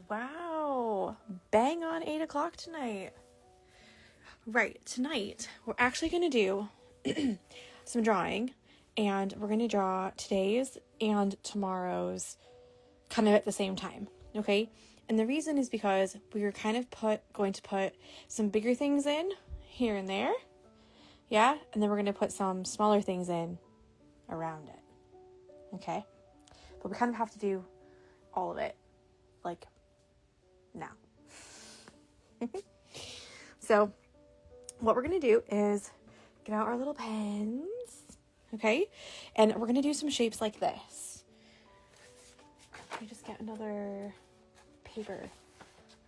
Wow, bang on 8 o'clock tonight. Right, tonight we're actually going to do some drawing, and we're going to draw today's and tomorrow's kind of at the same time, okay? And the reason is because we were kind of going to put some bigger things in here and there, yeah? And then we're going to put some smaller things in around it, okay? But we kind of have to do all of it, like, now. So what we're going to do is get out our little pens, okay? And we're going to do some shapes like this. Let me just get another paper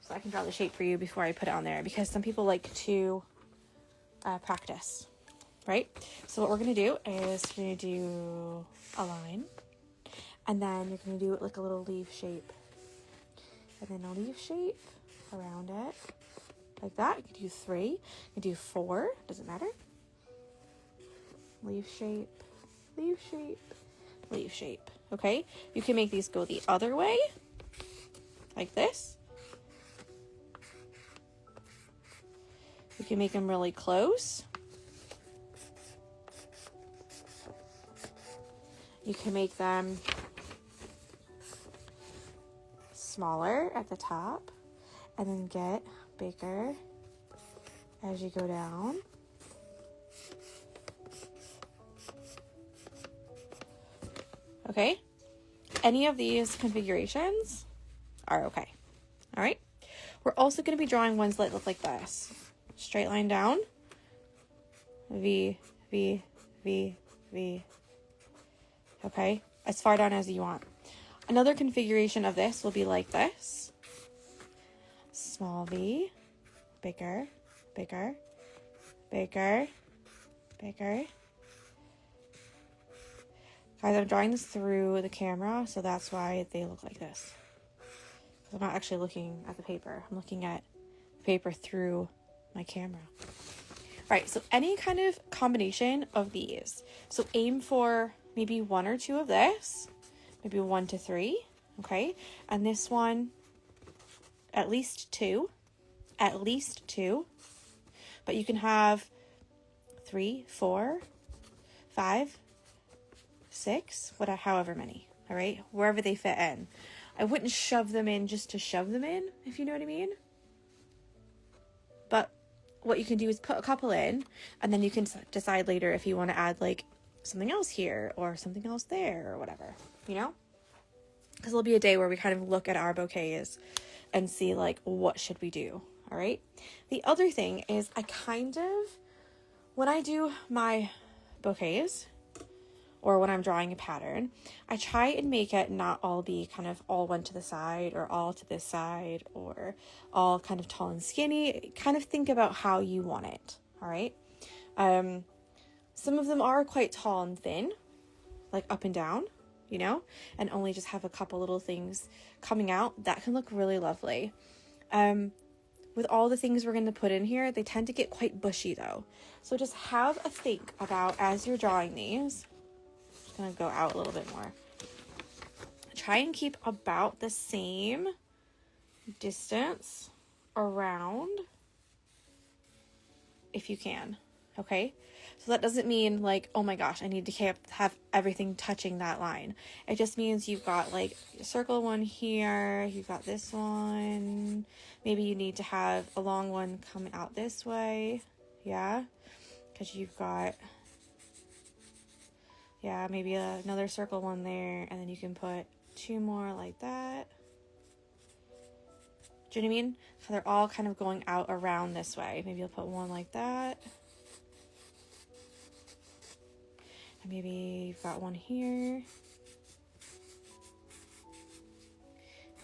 so I can draw the shape for you before I put it on there, because some people like to practice, right? So what we're going to do is we're going to do a line, and then you're going to do it like a little leaf shape, and then a leaf shape around it, like that. You can do 3, you can do 4, doesn't matter. Leaf shape, leaf shape, leaf shape, okay? You can make these go the other way, like this. You can make them really close. You can make them smaller at the top and then get bigger as you go down. Okay? Any of these configurations are okay. All right? We're also going to be drawing ones that look like this. Straight line down. V, V, V, V. Okay? As far down as you want. Another configuration of this will be like this. Small v, bigger, bigger, bigger, bigger. Guys, I'm drawing this through the camera, so that's why they look like this. I'm not actually looking at the paper. I'm looking at the paper through my camera. All right, so any kind of combination of these. So aim for maybe 1 or 2 of this. Maybe 1 to 3, okay? And this one, at least 2. At least 2. But you can have 3, 4, 5, 6, whatever, however many, all right? Wherever they fit in. I wouldn't shove them in just to shove them in, if you know what I mean. But what you can do is put a couple in, and then you can decide later if you want to add like something else here or something else there or whatever, you know? Because there'll be a day where we kind of look at our bouquets and see like, what should we do? All right. The other thing is when I do my bouquets or when I'm drawing a pattern, I try and make it not all be kind of all one to the side or all to this side or all kind of tall and skinny. Kind of think about how you want it. All right. Some of them are quite tall and thin, like up and down, you know, and only just have a couple little things coming out. That can look really lovely. With all the things we're going to put in here, they tend to get quite bushy though. So just have a think about as you're drawing these. I'm just going to go out a little bit more. Try and keep about the same distance around if you can. Okay, so that doesn't mean like, oh my gosh, I need to have everything touching that line. It just means you've got like circle one here, you've got this one, maybe you need to have a long one coming out this way, yeah, because you've got, yeah, maybe another circle one there, and then you can put 2 more like that. Do you know what I mean? So they're all kind of going out around this way. Maybe you'll put one like that. And maybe you've got one here.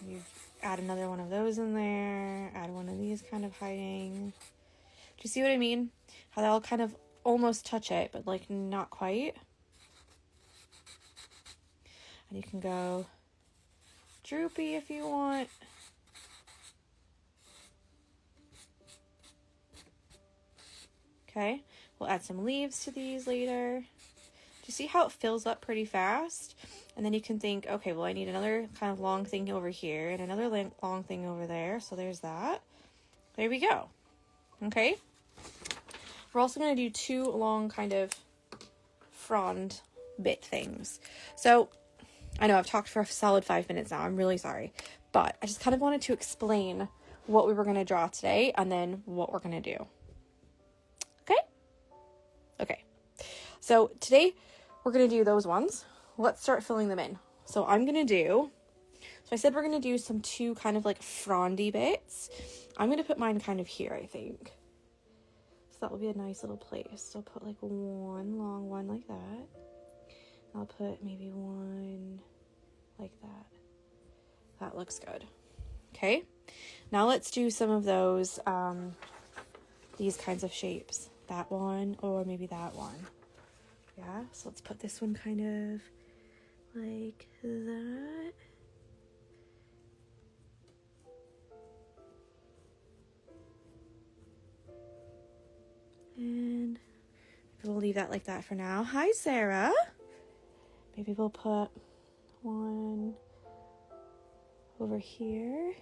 And you add another one of those in there. Add one of these kind of hiding. Do you see what I mean? How they all kind of almost touch it, but like not quite. And you can go droopy if you want. Okay, we'll add some leaves to these later. Do you see how it fills up pretty fast? And then you can think, okay, well, I need another kind of long thing over here and another long thing over there. So there's that. There we go. Okay. We're also going to do 2 long kind of frond bit things. So I know I've talked for a solid 5 minutes now. I'm really sorry. But I just kind of wanted to explain what we were going to draw today and then what we're going to do. Okay? Okay. So today we're going to do those ones. Let's start filling them in. So I said we're going to do some 2 kind of like frondy bits. I'm going to put mine kind of here, I think. So that will be a nice little place. So I'll put like 1 long one like that. I'll put maybe 1 like that. That looks good. Okay. Now let's do some of those, these kinds of shapes. That one or maybe that one. Yeah. So let's put this one kind of like that. And we'll leave that like that for now. Hi, Sarah. Maybe we'll put 1 over here.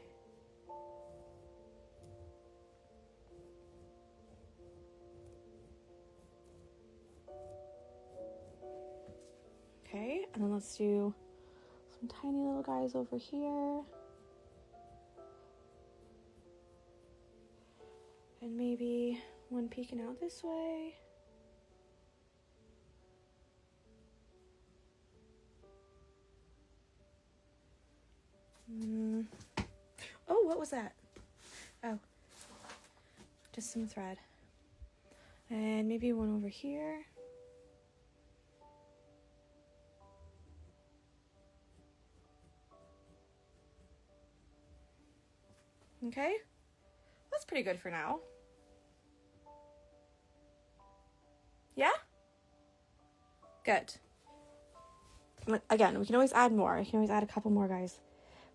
Okay, and then let's do some tiny little guys over here. And maybe 1 peeking out this way. Oh, what was that? Oh, just some thread. And maybe 1 over here. Okay, that's pretty good for now. Yeah? Good. Again, we can always add more. We can always add a couple more guys.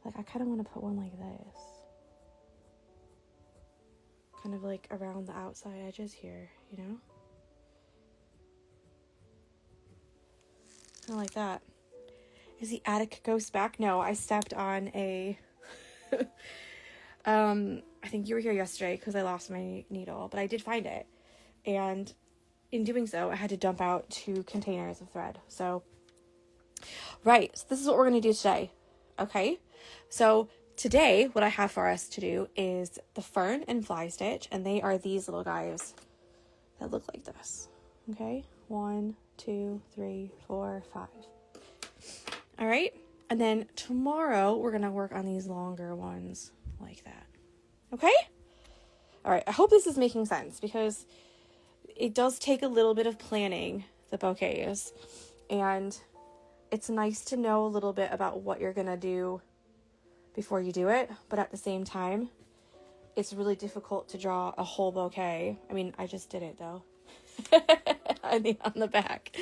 Like, I kind of want to put 1 like this. Kind of like around the outside edges here, you know? Kind of like that. Is the attic ghost back? No, I stepped on a... I think you were here yesterday because I lost my needle, but I did find it. And in doing so, I had to dump out 2 containers of thread. So, right, so this is what we're going to do today. Okay, so today what I have for us to do is the fern and fly stitch, and they are these little guys that look like this. Okay, 1, 2, 3, 4, 5. All right, and then tomorrow we're going to work on these longer ones like that. Okay? All right, I hope this is making sense because it does take a little bit of planning, the bouquets, and it's nice to know a little bit about what you're going to do before you do it, but at the same time, it's really difficult to draw a whole bouquet. I mean, I just did it though. on the back.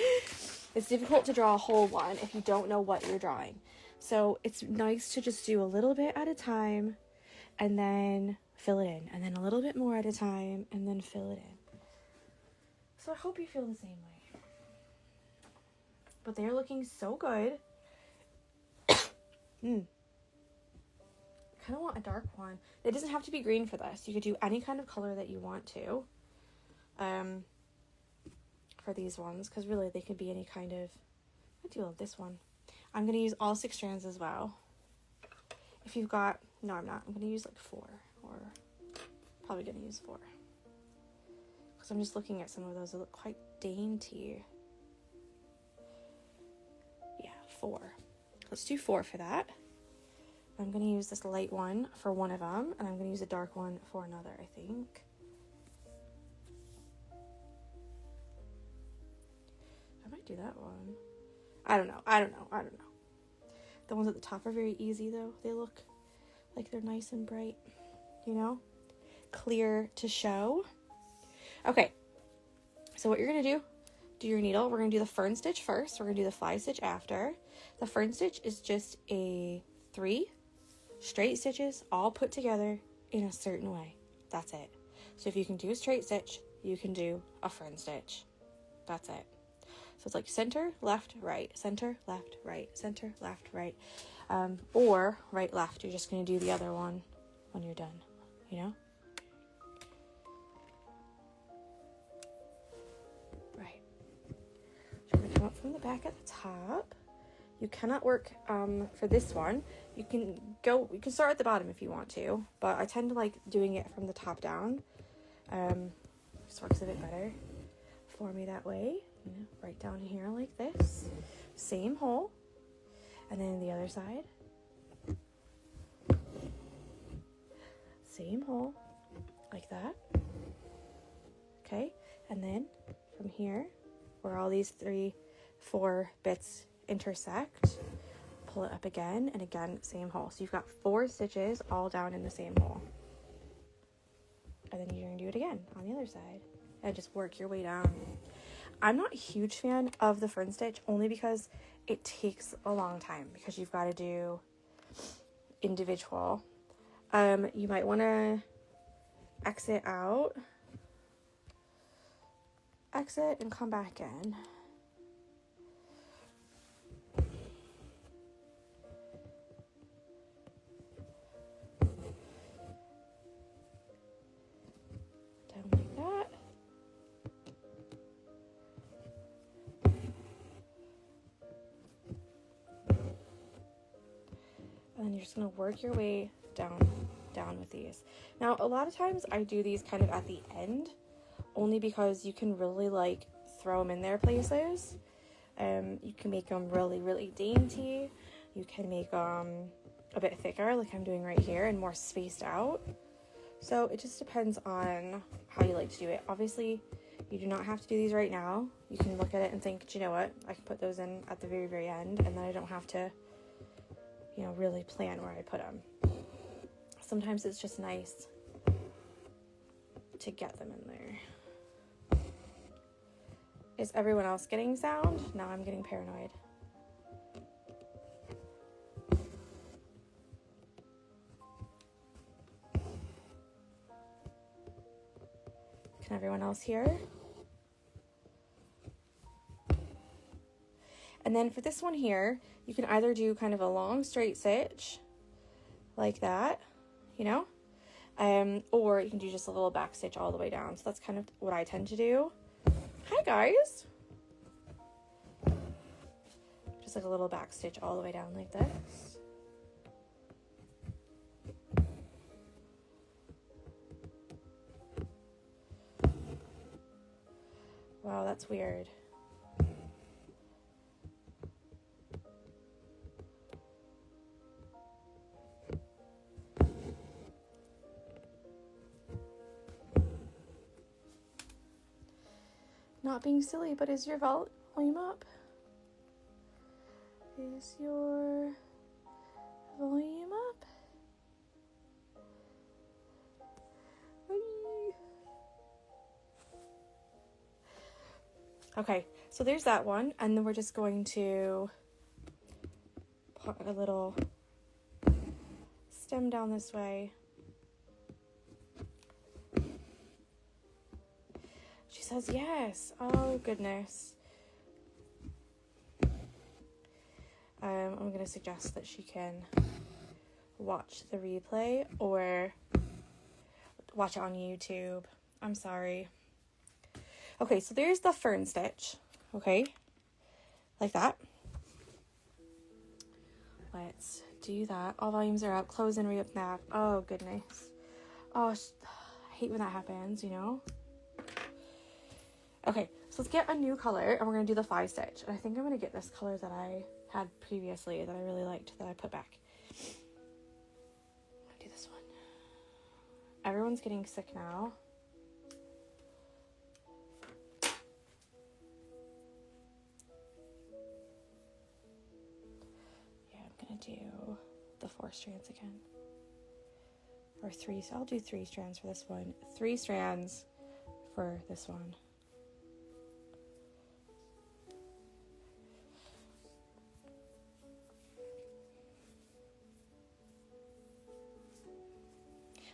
It's difficult to draw a whole one if you don't know what you're drawing. So it's nice to just do a little bit at a time and then fill it in, and then a little bit more at a time and then fill it in. So I hope you feel the same way. But they're looking so good. Kind of want a dark one. It doesn't have to be green for this. You could do any kind of color that you want to. For these ones, because really they could be any kind of... I do love this one. I'm going to use all 6 strands as well. If you've got... No, I'm not. I'm going to use like 4. Or probably going to use 4. Because I'm just looking at some of those that look quite dainty. Yeah, 4. Let's do 4 for that. I'm going to use this light one for one of them, and I'm going to use a dark one for another, I think. I might do that one. I don't know. The ones at the top are very easy, though. They look like they're nice and bright, you know? Clear to show. Okay. So what you're going to do your needle. We're going to do the fern stitch first. We're going to do the fly stitch after. The fern stitch is just a 3 straight stitches all put together in a certain way. That's it. So if you can do a straight stitch, you can do a fern stitch. That's it. So it's like center, left, right, center, left, right, center, left, right, or right, left. You're just going to do the other one when you're done, you know? Right. So I'm going to come up from the back at the top. You cannot work for this one. You can start at the bottom if you want to, but I tend to like doing it from the top down. Just works a bit better for me that way. You know, right down here like this. Same hole. And then the other side. Same hole like that. Okay, and then from here, where all these 4 bits intersect, pull it up again, and again, same hole. So you've got 4 stitches all down in the same hole. And then you're gonna do it again on the other side and just work your way down. I'm not a huge fan of the fern stitch only because it takes a long time because you've got to do individual. You might want to exit and come back in. Down like that. And then you're just going to work your way down with these. Now, a lot of times I do these kind of at the end, only because you can really like throw them in their places. You can make them really, really dainty. You can make them a bit thicker, like I'm doing right here, and more spaced out. So it just depends on how you like to do it. Obviously, you do not have to do these right now. You can look at it and think, do you know what? I can put those in at the very, very end, and then I don't have to, you know, really plan where I put them. Sometimes it's just nice to get them in there. Is everyone else getting sound? Now I'm getting paranoid. Can everyone else hear? And then for this one here, you can either do kind of a long straight stitch like that, you know, or you can do just a little back stitch all the way down. So that's kind of what I tend to do. Hi guys. Just like a little back stitch all the way down like this. Wow, that's weird. Not being silly, but is your volume up? Is your volume up? Okay, so there's that one, and then we're just going to put a little stem down this way. She says yes. Oh goodness. I'm going to suggest that she can watch the replay or watch it on YouTube. I'm sorry. Okay, so there's the fern stitch. Okay, like that. Let's do that. All volumes are up. Close and re-up nap. Oh goodness. Oh, I hate when that happens, you know? Okay, so let's get a new color, and we're going to do the 5 stitch. And I think I'm going to get this color that I had previously that I really liked that I put back. I'm going to do this one. Everyone's getting sick now. Yeah, I'm going to do the 4 strands again. Or 3, so I'll do 3 strands for this one. 3 strands for this one.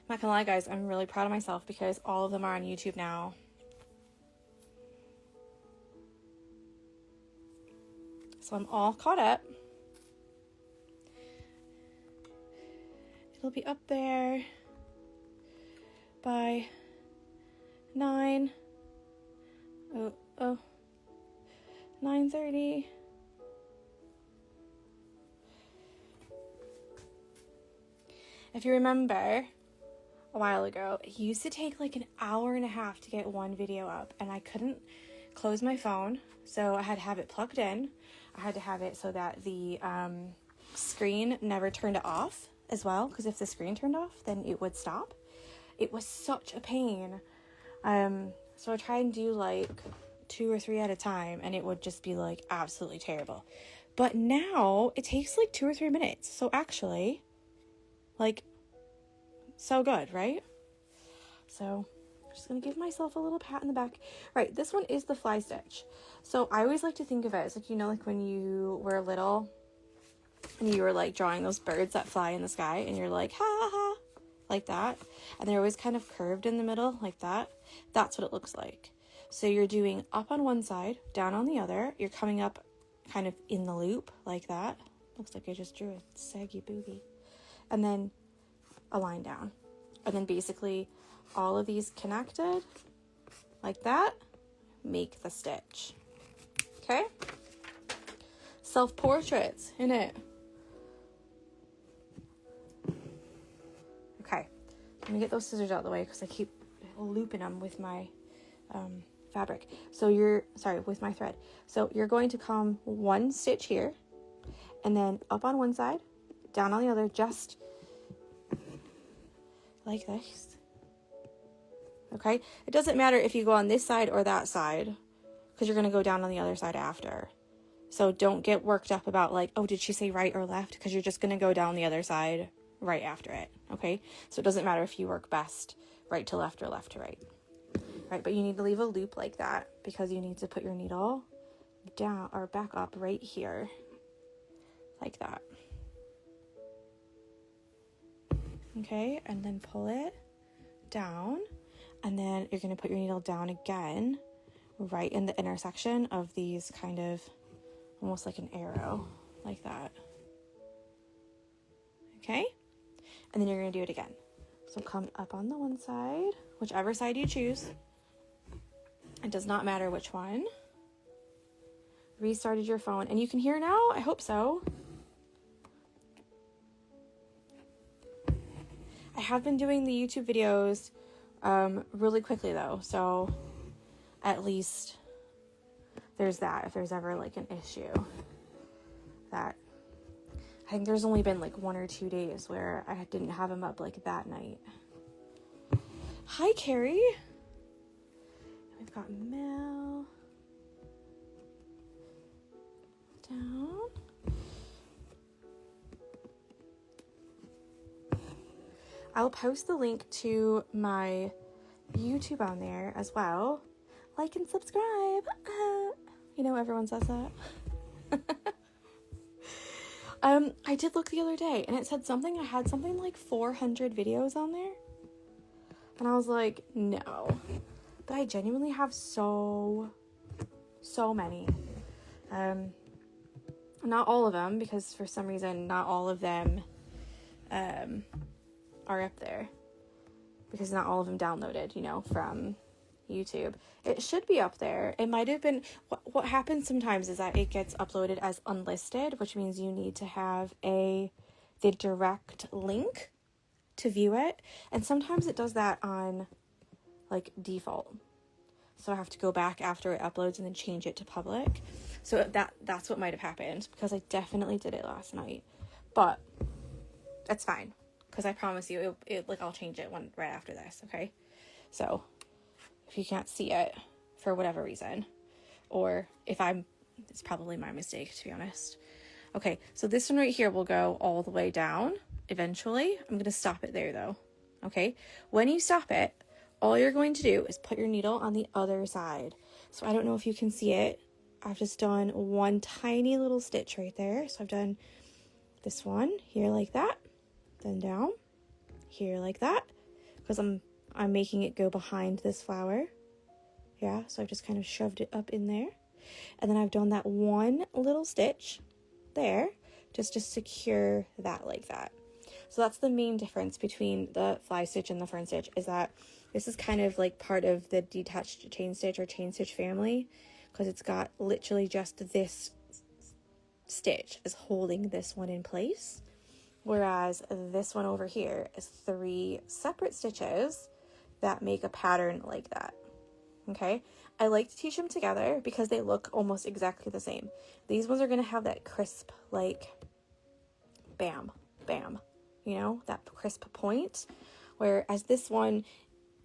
I'm not gonna lie, guys, I'm really proud of myself because all of them are on YouTube now. So I'm all caught up. It'll be up there by 9:30. If you remember a while ago, it used to take like an hour and a half to get one video up, and I couldn't close my phone, so I had to have it plugged in. I had to have it so that the screen never turned off as well, because if the screen turned off, then it would stop. It was such a pain. So I tried and do like 2 or 3 at a time, and it would just be like absolutely terrible. But now it takes like 2 or 3 minutes. So actually, like, so good, right? So I'm just gonna give myself a little pat in the back. Right, this one is the fly stitch. So I always like to think of it as like, you know, like when you were little and you were like drawing those birds that fly in the sky, and you're like, ha ha ha, like that, and they're always kind of curved in the middle like that. That's what it looks like. So you're doing up on one side, down on the other. You're coming up kind of in the loop like that. Looks like I just drew a saggy boogie. And then a line down. And then basically all of these connected like that make the stitch. Okay? Self-portraits, innit? Okay. Let me get those scissors out of the way because I keep looping them with my fabric. So with my thread. So you're going to come one stitch here, and then up on one side, down on the other, just like this. Okay? It doesn't matter if you go on this side or that side, because you're going to go down on the other side after. So don't get worked up about like, oh, did she say right or left? Because you're just going to go down the other side right after it. Okay? So it doesn't matter if you work best right to left or left to right. Right? But you need to leave a loop like that because you need to put your needle down or back up right here. Like that. Okay? And then pull it down. And then you're going to put your needle down again right in the intersection of these kind of almost like an arrow like that. Okay? And then you're going to do it again. So come up on the one side, whichever side you choose. It does not matter which one. Restarted your phone. And you can hear now? I hope so. I have been doing the YouTube videos really quickly though. So at least there's that if there's ever like an issue. That I think there's only been like 1 or 2 days where I didn't have them up like that night. Hi, Carrie. We've got Mel. Down. I'll post the link to my YouTube on there as well. Like and subscribe. You know, everyone says that. I did look the other day and it said something. I had something like 400 videos on there. And I was like, no. But I genuinely have so many. Not all of them, because for some reason, not all of them are up there. Because not all of them downloaded, you know, from YouTube. It should be up there. It might have been, what happens sometimes is that it gets uploaded as unlisted, which means you need to have the direct link to view it. And sometimes it does that on like default. So I have to go back after it uploads and then change it to public. So that's what might have happened, because I definitely did it last night. But that's fine, because I promise you it like I'll change it right after this, okay? So if you can't see it for whatever reason, or if it's probably my mistake, to be honest. Okay, so this one right here will go all the way down eventually. I'm going to stop it there though. Okay, when you stop it, all you're going to do is put your needle on the other side. So I don't know if you can see it. I've just done one tiny little stitch right there. So I've done this one here like that, then down here like that, because I'm making it go behind this flower. Yeah, so I've just kind of shoved it up in there. And then I've done that one little stitch there just to secure that like that. So that's the main difference between the fly stitch and the fern stitch, is that this is kind of like part of the detached chain stitch or chain stitch family, because it's got literally just this stitch is holding this one in place. Whereas this one over here is 3 separate stitches that make a pattern like that. Okay, I like to teach them together because they look almost exactly the same. These ones are going to have that crisp, like, bam, bam, you know, that crisp point. Whereas this one,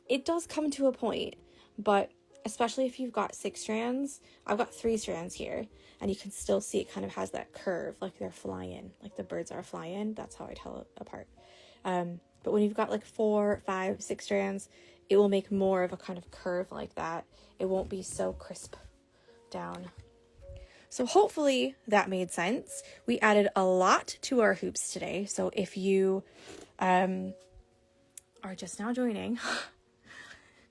it does come to a point, but especially if you've got 6 strands, I've got 3 strands here, and you can still see it kind of has that curve, like they're flying, like the birds are flying. That's how I tell it apart. But when you've got like 4, 5, 6 strands, it will make more of a kind of curve like that. It won't be so crisp down. So hopefully that made sense. We added a lot to our hoops today. So if you are just now joining,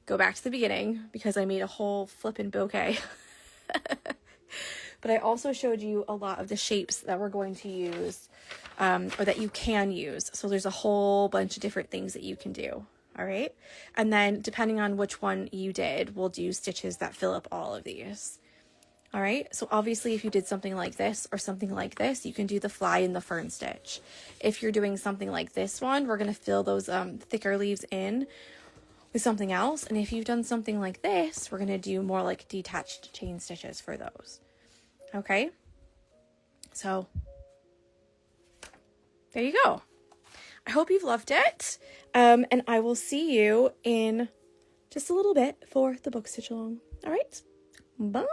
go back to the beginning because I made a whole flippin' bouquet. But I also showed you a lot of the shapes that we're going to use, or that you can use. So there's a whole bunch of different things that you can do. All right. And then depending on which one you did, we'll do stitches that fill up all of these. All right. So obviously if you did something like this or something like this, you can do the fly and the fern stitch. If you're doing something like this one, we're going to fill those thicker leaves in with something else. And if you've done something like this, we're going to do more like detached chain stitches for those. Okay. So there you go. I hope you've loved it. And I will see you in just a little bit for the book stitch along. All right. Bye.